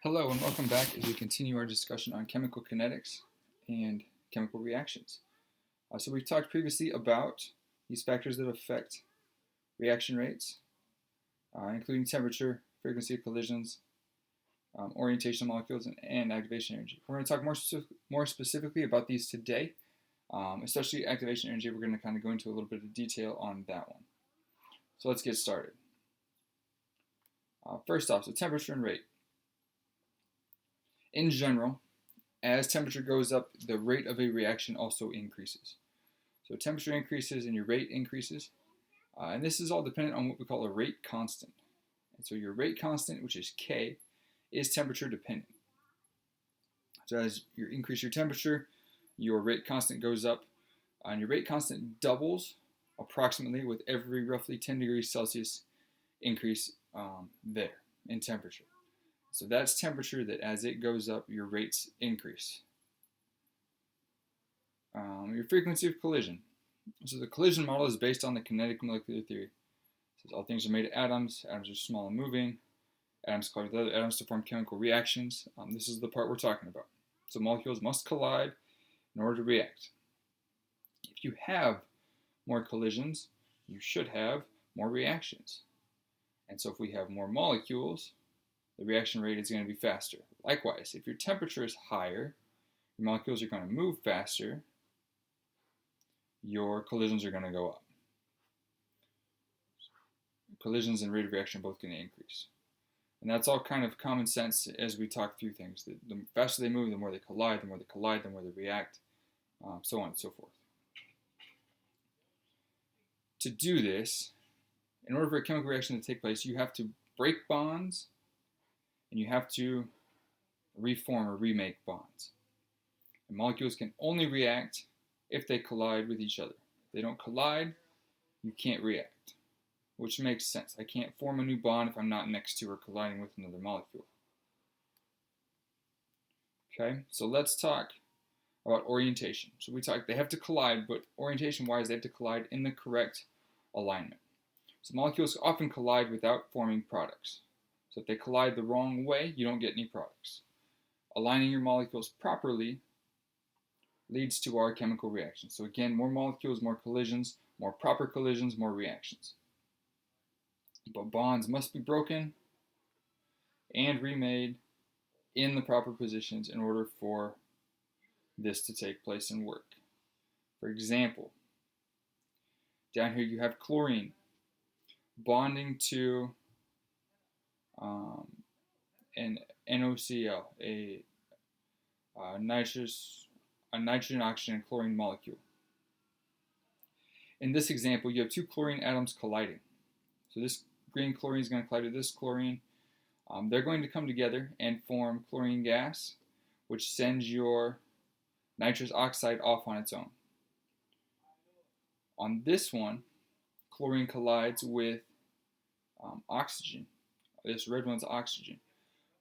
Hello and welcome back as we continue our discussion on chemical kinetics and chemical reactions. So we've talked previously about these factors that affect reaction rates, including temperature, frequency of collisions, orientation of molecules, and activation energy. We're going to talk more specifically about these today, especially activation energy. We're going to kind of go into a little bit of detail on that one. So let's get started. First off, so temperature and rate. In general, as temperature goes up, the rate of a reaction also increases. So temperature increases and your rate increases. And this is all dependent on what we call a rate constant. And so your rate constant, which is K, is temperature dependent. So as you increase your temperature, your rate constant goes up. And your rate constant doubles approximately with every roughly 10 degrees Celsius increase there in temperature. So that's temperature that as it goes up, your rates increase. Your frequency of collision. So the collision model is based on the kinetic molecular theory. It says all things are made of atoms. Atoms are small and moving. Atoms collide with other atoms to form chemical reactions. This is the part we're talking about. So molecules must collide in order to react. If you have more collisions, you should have more reactions. And so if we have more molecules, the reaction rate is going to be faster. Likewise, if your temperature is higher, your molecules are going to move faster, your collisions are going to go up. Collisions and rate of reaction are both going to increase. And that's all kind of common sense as we talk through things. The faster they move, the more they collide, the more they react, so on and so forth. To do this, in order for a chemical reaction to take place, you have to break bonds and you have to reform or remake bonds. And molecules can only react if they collide with each other. If they don't collide, you can't react, which makes sense. I can't form a new bond if I'm not next to or colliding with another molecule. Okay, so let's talk about orientation. So we talked, they have to collide, but orientation-wise, they have to collide in the correct alignment. So molecules often collide without forming products. So if they collide the wrong way, you don't get any products. Aligning your molecules properly leads to our chemical reactions. So again, more molecules, more collisions, more proper collisions, more reactions. But bonds must be broken and remade in the proper positions in order for this to take place and work. For example, down here you have chlorine bonding to an NOCl, a nitrogen, oxygen, and chlorine molecule. In this example, you have two chlorine atoms colliding. So this green chlorine is going to collide with this chlorine. They're going to come together and form chlorine gas, which sends your nitrous oxide off on its own. On this one, chlorine collides with oxygen. This red one's oxygen.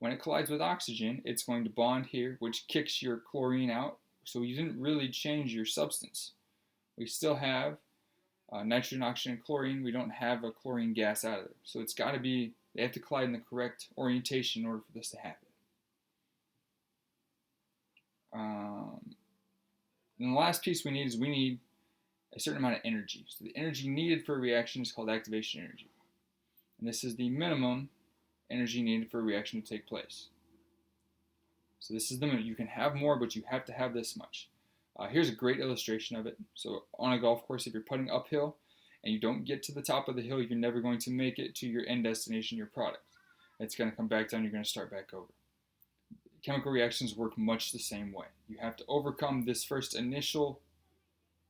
When it collides with oxygen, it's going to bond here, which kicks your chlorine out. So you didn't really change your substance. We still have nitrogen, oxygen, and chlorine. We don't have a chlorine gas out of there. So it's got to be, they have to collide in the correct orientation in order for this to happen. And the last piece we need a certain amount of energy. So the energy needed for a reaction is called activation energy. And this is the minimum energy needed for a reaction to take place. So this is the minimum. You can have more, but you have to have this much. Here's a great illustration of it. So on a golf course, if you're putting uphill and you don't get to the top of the hill, you're never going to make it to your end destination, your product. It's going to come back down, you're going to start back over. Chemical reactions work much the same way. You have to overcome this first initial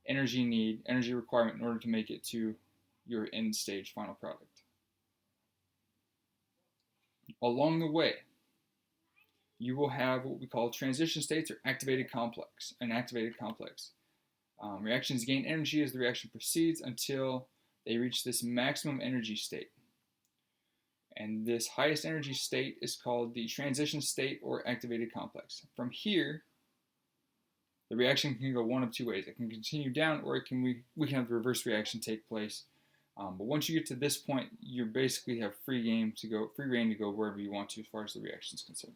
energy requirement in order to make it to your end stage final product. Along the way, you will have what we call transition states or activated complex, an activated complex. Reactions gain energy as the reaction proceeds until they reach this maximum energy state. And this highest energy state is called the transition state or activated complex. From here, the reaction can go one of two ways. It can continue down, or we can have the reverse reaction take place. But once you get to this point, you basically have free reign to go wherever you want to as far as the reaction is concerned.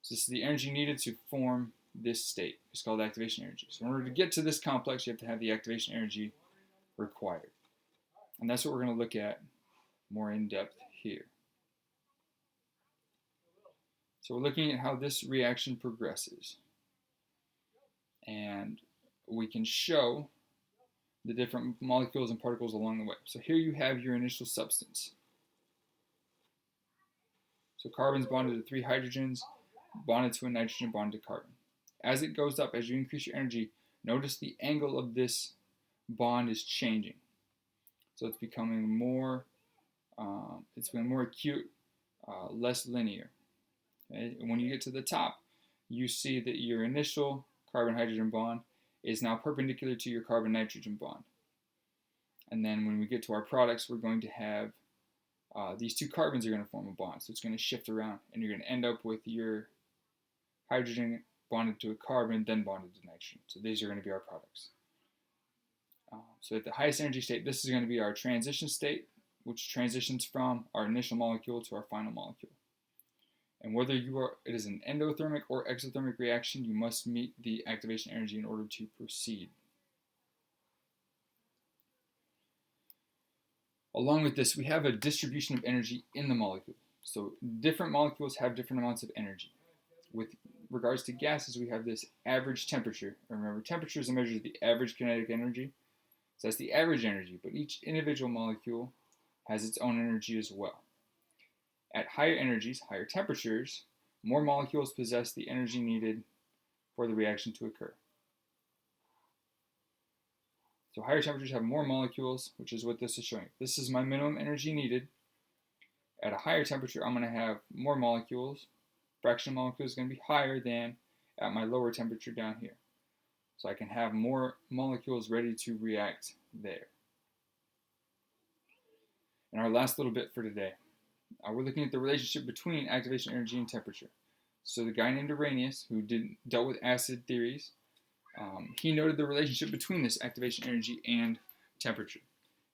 So this is the energy needed to form this state. It's called activation energy. So in order to get to this complex, you have to have the activation energy required. And that's what we're going to look at more in depth here. So we're looking at how this reaction progresses. And we can show the different molecules and particles along the way. So here you have your initial substance. So carbon's bonded to 3 hydrogens, bonded to a nitrogen, bonded to carbon. As it goes up, as you increase your energy, notice the angle of this bond is changing. So it's becoming more acute, less linear. Okay? And when you get to the top, you see that your initial carbon-hydrogen bond is now perpendicular to your carbon-nitrogen bond. And then when we get to our products, we're going to have these 2 carbons are going to form a bond. So it's going to shift around, and you're going to end up with your hydrogen bonded to a carbon, then bonded to nitrogen. So these are going to be our products. So at the highest energy state, this is going to be our transition state, which transitions from our initial molecule to our final molecule. And whether it is an endothermic or exothermic reaction, you must meet the activation energy in order to proceed. Along with this, we have a distribution of energy in the molecule. So different molecules have different amounts of energy. With regards to gases, we have this average temperature. Remember, temperature is a measure of the average kinetic energy. So that's the average energy, but each individual molecule has its own energy as well. At higher energies, higher temperatures, more molecules possess the energy needed for the reaction to occur. So higher temperatures have more molecules, which is what this is showing. This is my minimum energy needed. At a higher temperature, I'm going to have more molecules. Fraction of molecules is going to be higher than at my lower temperature down here. So I can have more molecules ready to react there. And our last little bit for today. We're looking at the relationship between activation energy and temperature. So the guy named Arrhenius, who dealt with acid theories, he noted the relationship between this activation energy and temperature.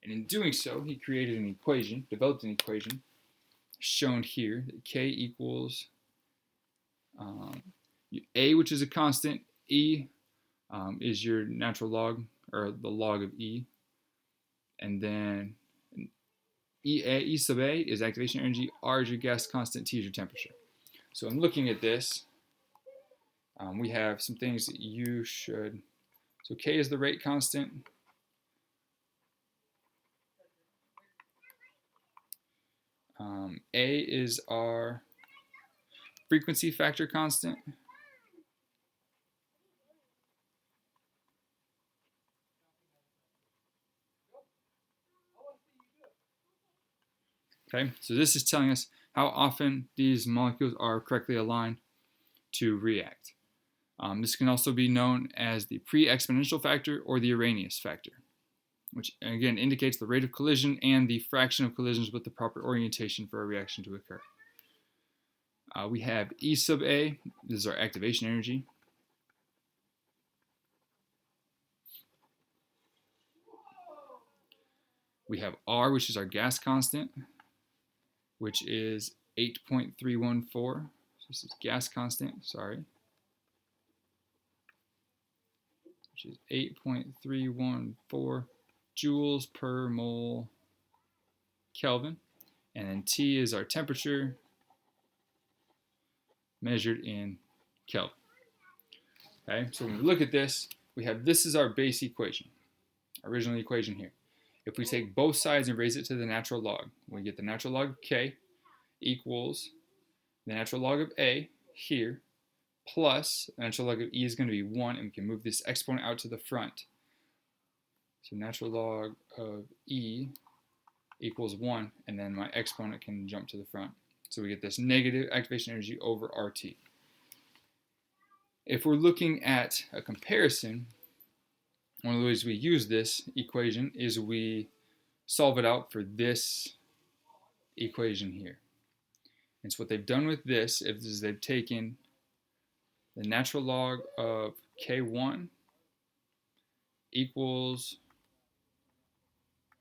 And in doing so, he created an equation, developed an equation, shown here, that K equals A, which is a constant, E is your natural log, or the log of E, and then E sub A is activation energy, R is your gas constant, T is your temperature. So in looking at this, we have some things that you should, so K is the rate constant, A is our frequency factor constant, okay, so this is telling us how often these molecules are correctly aligned to react. This can also be known as the pre-exponential factor or the Arrhenius factor, which again indicates the rate of collision and the fraction of collisions with the proper orientation for a reaction to occur. We have E sub A, this is our activation energy. We have R, which is our gas constant, which is 8.314. So this is gas constant, sorry. Which is 8.314 joules per mole Kelvin. And then T is our temperature measured in Kelvin. Okay, so when we look at this, we have this is our base equation, original equation here. If we take both sides and raise it to the natural log, we get the natural log of K equals the natural log of A here, plus the natural log of E is going to be 1, and we can move this exponent out to the front. So natural log of E equals 1, and then my exponent can jump to the front. So we get this negative activation energy over RT. If we're looking at a comparison, one of the ways we use this equation is we solve it out for this equation here. And so what they've done with this is they've taken the natural log of K1 equals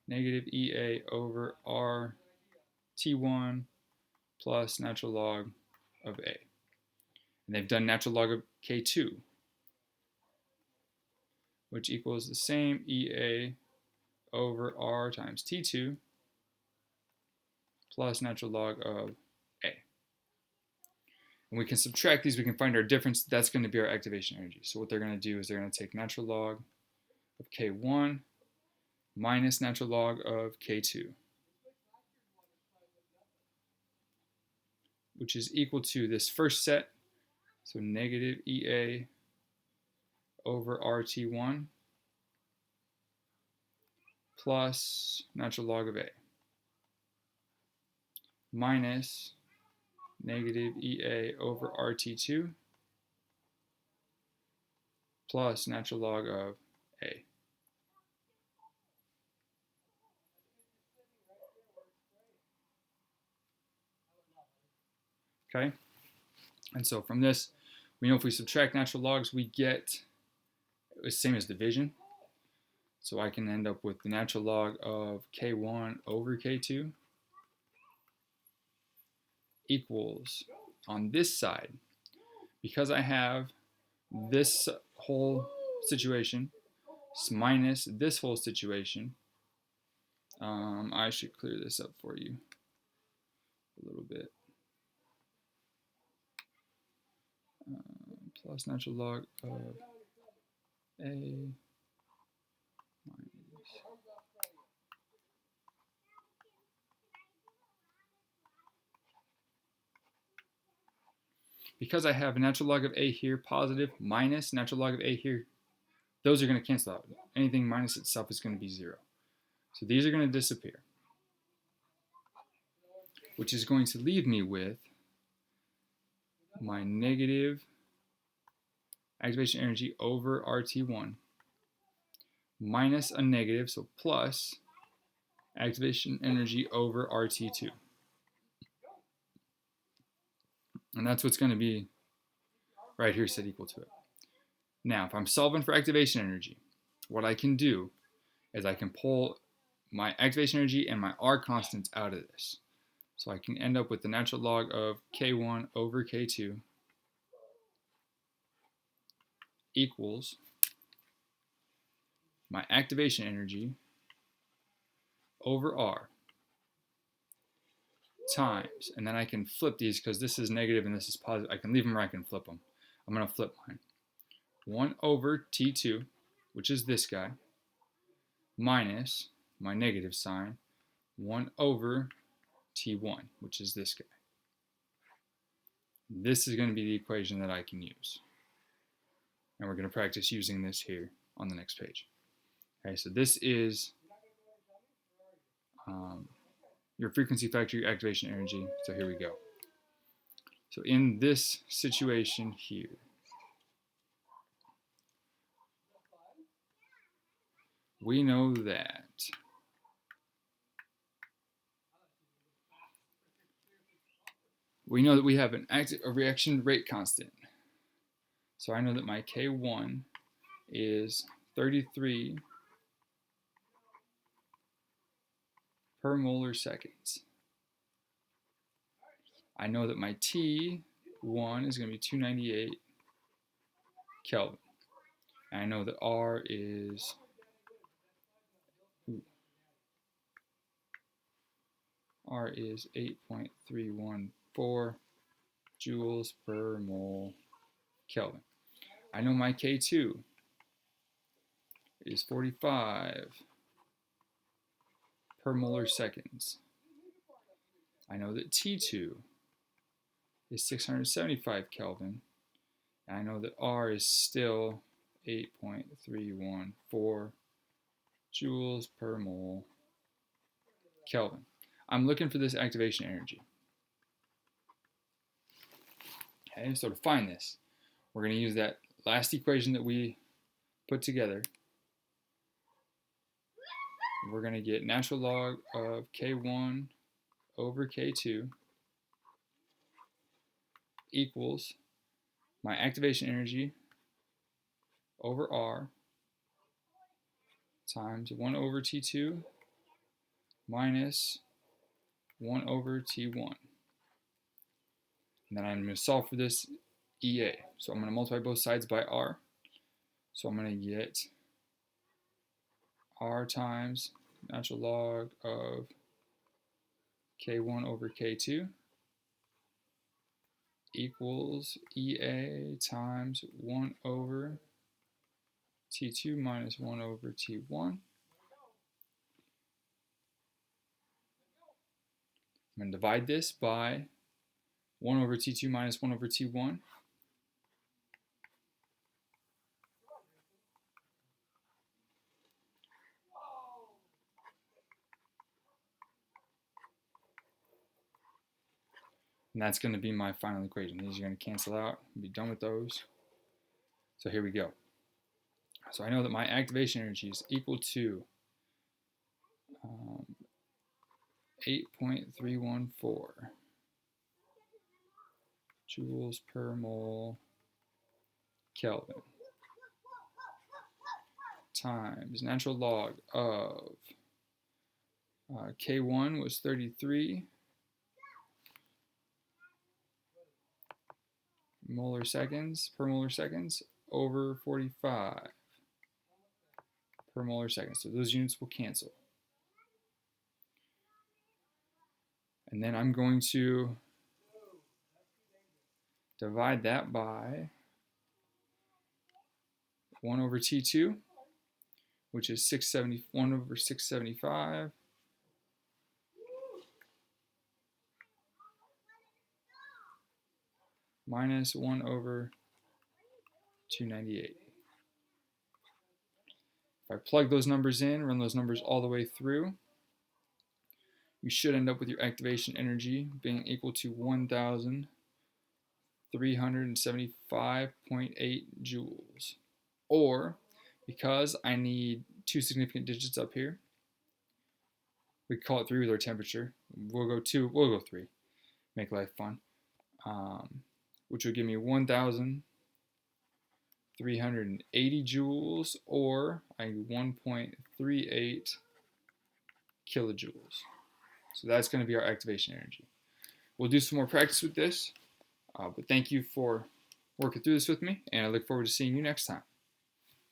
negative EA over RT1 plus natural log of A. And they've done natural log of K2, which equals the same EA over R times T2 plus natural log of A. And we can subtract these, we can find our difference. That's going to be our activation energy. So what they're going to do is they're going to take natural log of K1 minus natural log of K2, which is equal to this first set, so negative EA over RT1 plus natural log of A minus negative EA over RT2 plus natural log of A. Okay? And so from this, we know if we subtract natural logs, we get the same as division. So I can end up with the natural log of K1 over K2 equals, on this side, because I have this whole situation minus this whole situation, I should clear this up for you a little bit. Plus natural log of A minus. Because I have a natural log of A here positive minus natural log of A here, those are going to cancel out. Anything minus itself is going to be 0. So these are going to disappear, which is going to leave me with my negative activation energy over RT1 minus a negative, so plus activation energy over RT2. And that's what's going to be right here set equal to it. Now, if I'm solving for activation energy, what I can do is I can pull my activation energy and my R constants out of this. So I can end up with the natural log of K1 over K2 equals my activation energy over R times, and then I can flip these because this is negative and this is positive. I can leave them or I can flip them. I'm going to flip mine. 1 over T2, which is this guy, minus my negative sign, 1 over T1, which is this guy. This is going to be the equation that I can use. And we're going to practice using this here on the next page. Okay, so this is your frequency factor, your activation energy. So here we go. So in this situation here, we know that we have a reaction rate constant. So I know that my K1 is 33 per molar seconds. I know that my T1 is going to be 298 Kelvin. And I know that R is 8.314 joules per mole Kelvin. I know my K2 is 45 per molar seconds. I know that T2 is 675 Kelvin. And I know that R is still 8.314 joules per mole Kelvin. I'm looking for this activation energy. Okay, so to find this, we're going to use that last equation that we put together. We're going to get natural log of K1 over K2 equals my activation energy over R times 1 over T2 minus 1 over T1. And then I'm going to solve for this EA. So I'm going to multiply both sides by R. So I'm going to get R times natural log of K1 over K2 equals EA times 1 over T2 minus 1 over T1. I'm going to divide this by 1 over T2 minus 1 over T1. And that's going to be my final equation. These are going to cancel out. I'll be done with those. So here we go. So I know that my activation energy is equal to 8.314 joules per mole Kelvin times natural log of K1 was 33 molar seconds per molar seconds over 45 per molar second. So those units will cancel. And then I'm going to divide that by 1 over T2, which is 1 over 675 minus 1 over 298. If I plug those numbers in, run those numbers all the way through, you should end up with your activation energy being equal to 1,375.8 joules. Or, because I need two significant digits up here, we call it 3 with our temperature. We'll go 2, we'll go 3. Make life fun. Which would give me 1,380 joules, or 1.38 kilojoules. So that's going to be our activation energy. We'll do some more practice with this, but thank you for working through this with me, and I look forward to seeing you next time.